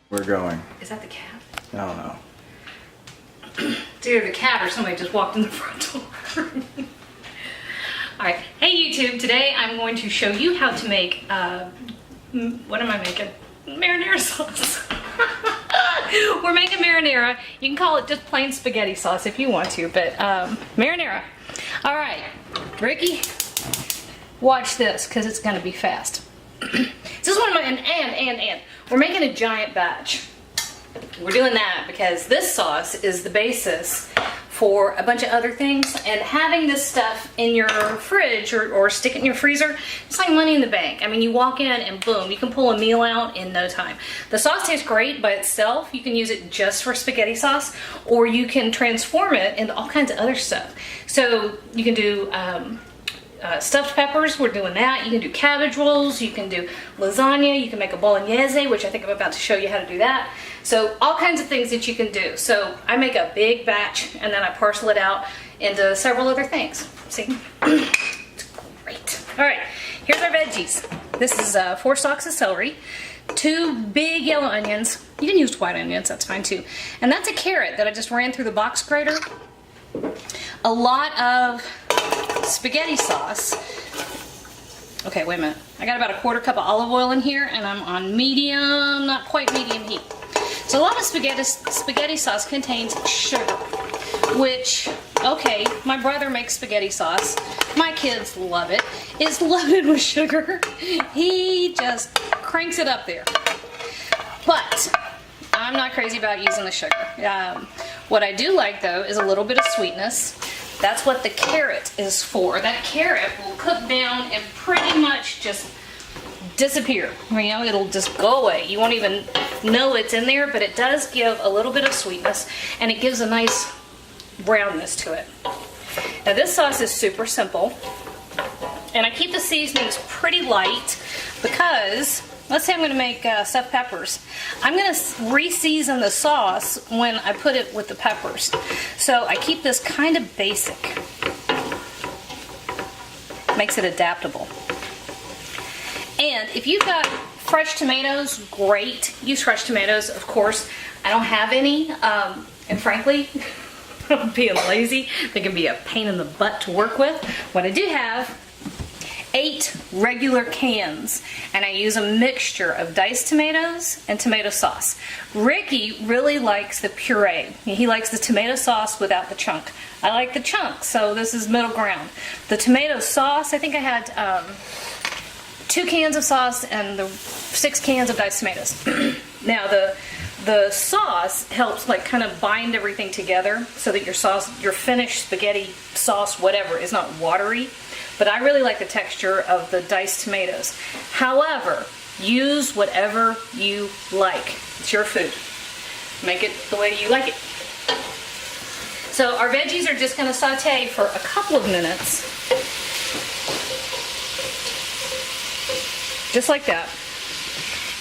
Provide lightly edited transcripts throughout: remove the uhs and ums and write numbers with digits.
We're going. Is that the cat? I don't know. It's either the cat or somebody just walked in the front door. Alright, hey YouTube, today I'm going to show you how to make, what am I making? Marinara sauce. We're making marinara. You can call it just plain spaghetti sauce if you want to, but marinara. Alright, Ricky, watch this because it's going to be fast. This is one of my, and we're making a giant batch. We're doing that because this sauce is the basis for a bunch of other things, and having this stuff in your fridge or stick it in your freezer, it's like money in the bank. I mean, you walk in and boom, you can pull a meal out in no time. The sauce tastes great by itself. You can use it just for spaghetti sauce, or you can transform it into all kinds of other stuff. So you can do stuffed peppers, we're doing that. You can do cabbage rolls, you can do lasagna, you can make a bolognese, which I think I'm about to show you how to do that. So all kinds of things that you can do. So I make a big batch and then I parcel it out into several other things. See? It's great. All right, here's our veggies. This is 4 stalks of celery, 2 big yellow onions. You can use white onions, that's fine too. And that's a carrot that I just ran through the box grater. A lot of spaghetti sauce. Okay, wait a minute. I got about a 1/4 cup of olive oil in here, and I'm on medium, not quite medium heat. So a lot of spaghetti sauce contains sugar, which, okay, my brother makes spaghetti sauce. My kids love it. It's loaded with sugar. He just cranks it up there. But I'm not crazy about using the sugar. What I do like, though, is a little bit of sweetness. That's what the carrot is for. That carrot will cook down and pretty much just disappear. You know, it'll just go away. You won't even know it's in there, but it does give a little bit of sweetness, and it gives a nice brownness to it. Now this sauce is super simple, and I keep the seasonings pretty light because, let's say I'm going to make stuffed peppers. I'm going to re-season the sauce when I put it with the peppers. So I keep this kind of basic. Makes it adaptable. And if you've got fresh tomatoes, great. Use fresh tomatoes, of course. I don't have any, and frankly, I'm being lazy. They can be a pain in the butt to work with. What I do have, 8 regular cans, and I use a mixture of diced tomatoes and tomato sauce. Ricky really likes the puree. He likes the tomato sauce without the chunk. I like the chunk, so this is middle ground. The tomato sauce, I think I had 2 cans of sauce and the 6 cans of diced tomatoes. Now the sauce helps like kind of bind everything together so that your sauce, your finished spaghetti sauce, whatever, is not watery. But I really like the texture of the diced tomatoes. However, use whatever you like. It's your food. Make it the way you like it. So our veggies are just going to saute for a couple of minutes. Just like that.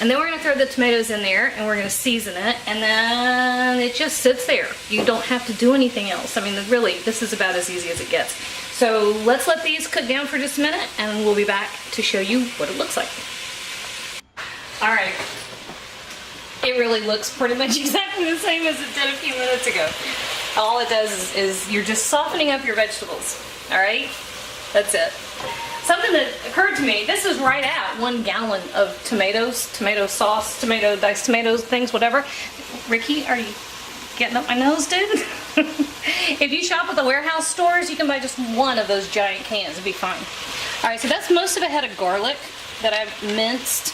And then we're going to throw the tomatoes in there and we're going to season it, and then it just sits there. You don't have to do anything else. I mean, really, this is about as easy as it gets. So let's let these cook down for just a minute and we'll be back to show you what it looks like. Alright, it really looks pretty much exactly the same as it did a few minutes ago. All it does is you're just softening up your vegetables. Alright, that's it. Something that occurred to me, this is right at 1 gallon of tomatoes, tomato sauce, tomato, diced tomatoes, things, whatever. Ricky, are you getting up my nose, dude? If you shop at the warehouse stores, you can buy just 1 of those giant cans. It'll be fine. Alright, so that's most of a head of garlic that I've minced.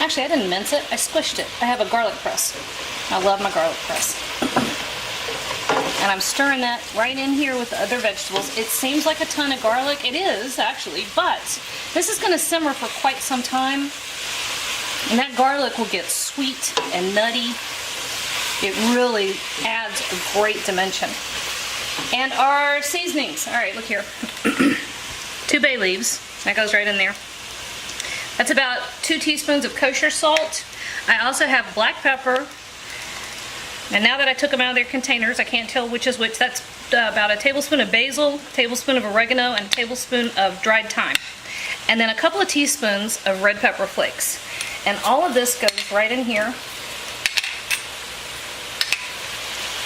Actually, I didn't mince it. I squished it. I have a garlic press. I love my garlic press. And I'm stirring that right in here with the other vegetables. It seems like a ton of garlic. It is, actually, but this is going to simmer for quite some time. And that garlic will get sweet and nutty. It really adds a great dimension. And our seasonings. All right, look here. 2 bay leaves. That goes right in there. That's about 2 teaspoons of kosher salt. I also have black pepper. And now that I took them out of their containers, I can't tell which is which. That's about a tablespoon of basil, a tablespoon of oregano, and a tablespoon of dried thyme. And then a couple of teaspoons of red pepper flakes. And all of this goes right in here.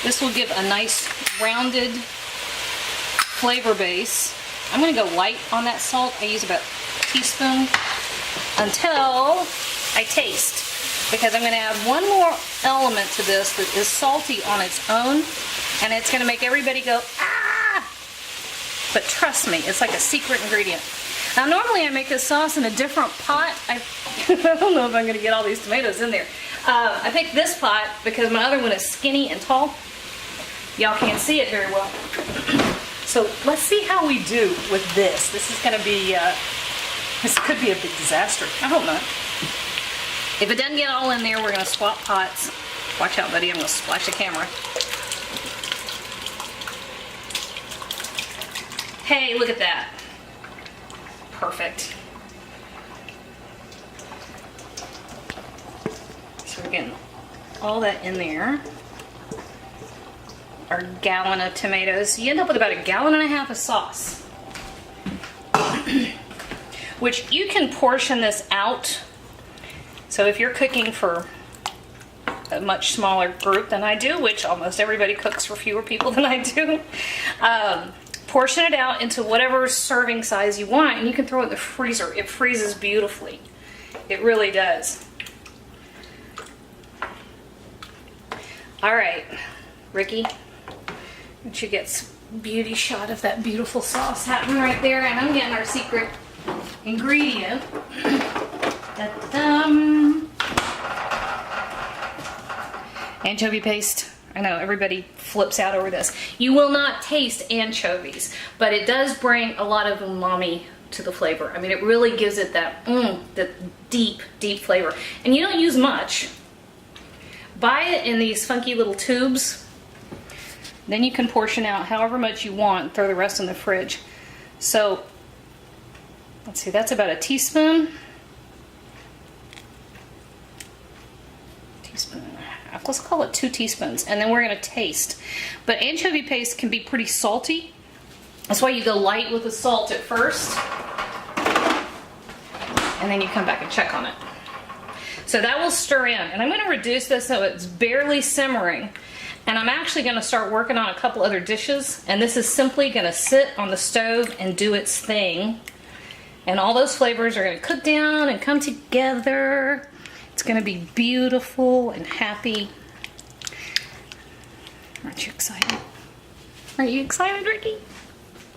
This will give a nice rounded flavor base. I'm gonna go light on that salt. I use about a teaspoon until I taste, because I'm gonna add one more element to this that is salty on its own, and it's gonna make everybody go, ah! But trust me, it's like a secret ingredient. Now normally I make this sauce in a different pot. I don't know if I'm gonna get all these tomatoes in there. I picked this pot because my other one is skinny and tall. Y'all can't see it very well. So let's see how we do with this. This is gonna be, this could be a big disaster. I hope not. If it doesn't get all in there, we're gonna swap pots. Watch out, buddy, I'm gonna splash the camera. Hey, look at that. Perfect. So we're getting all that in there. Our gallon of tomatoes. You end up with about 1.5 gallons of sauce. Which you can portion this out. So if you're cooking for a much smaller group than I do, which almost everybody cooks for fewer people than I do, portion it out into whatever serving size you want, and you can throw it in the freezer. It freezes beautifully. It really does. All right, Ricky, don't you get a beauty shot of that beautiful sauce happening right there, and I'm getting our secret ingredient. Da-da-dum. Anchovy paste. I know everybody flips out over this. You will not taste anchovies, but it does bring a lot of umami to the flavor. I mean, it really gives it that deep, deep flavor. And you don't use much. Buy it in these funky little tubes. Then you can portion out however much you want, throw the rest in the fridge. So, let's see, that's about a teaspoon. Teaspoon and a half. Let's call it 2 teaspoons. And then we're gonna taste. But anchovy paste can be pretty salty. That's why you go light with the salt at first. And then you come back and check on it. So that will stir in. And I'm gonna reduce this so it's barely simmering. And I'm actually gonna start working on a couple other dishes. And this is simply gonna sit on the stove and do its thing. And all those flavors are gonna cook down and come together. It's gonna be beautiful and happy. Aren't you excited? Aren't you excited, Ricky?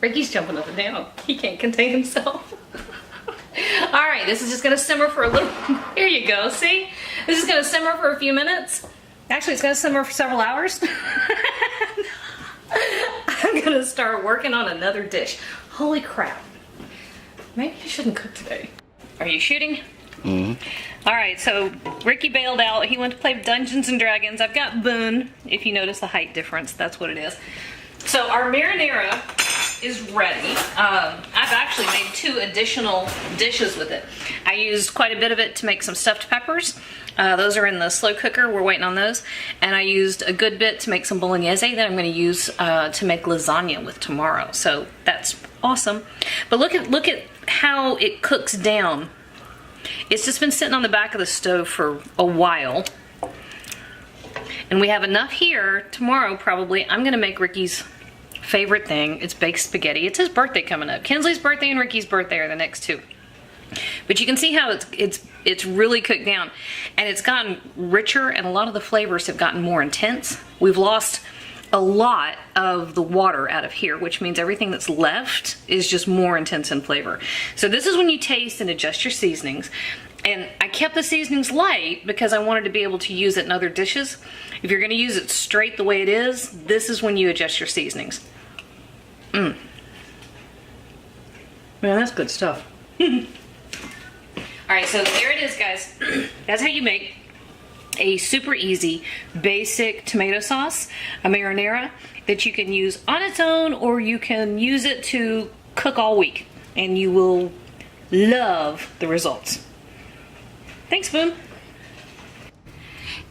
Ricky's jumping up and down. He can't contain himself. All right, this is just gonna simmer for a little, here you go, see? This is gonna simmer for a few minutes. Actually, it's gonna simmer for several hours. I'm gonna start working on another dish. Holy crap. Maybe I shouldn't cook today. Are you shooting? Mm-hmm. All right, so Ricky bailed out. He went to play Dungeons and Dragons. I've got Boone. If you notice the height difference, that's what it is. So our marinara is ready. I've actually made 2 additional dishes with it. I used quite a bit of it to make some stuffed peppers. Those are in the slow cooker. We're waiting on those. And I used a good bit to make some bolognese that I'm going to use to make lasagna with tomorrow. So that's awesome. But look at how it cooks down. It's just been sitting on the back of the stove for a while. And we have enough here. Tomorrow, probably, I'm going to make Ricky's favorite thing. It's baked spaghetti. It's his birthday coming up. Kinsley's birthday and Ricky's birthday are the next 2. But you can see how it's really cooked down. And it's gotten richer, and a lot of the flavors have gotten more intense. We've lost a lot of the water out of here, which means everything that's left is just more intense in flavor. So this is when you taste and adjust your seasonings. And I kept the seasonings light because I wanted to be able to use it in other dishes. If you're gonna use it straight the way it is, this is when you adjust your seasonings. Man, that's good stuff. All right, so there it is, guys. That's how you make a super easy, basic tomato sauce, a marinara, that you can use on its own, or you can use it to cook all week, and you will love the results. Thanks, Boone.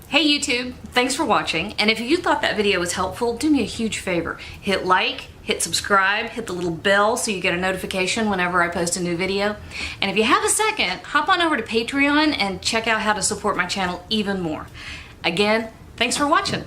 Hey YouTube, thanks for watching, and if you thought that video was helpful, do me a huge favor. Hit like, hit subscribe, hit the little bell so you get a notification whenever I post a new video. And if you have a second, hop on over to Patreon and check out how to support my channel even more. Again, thanks for watching.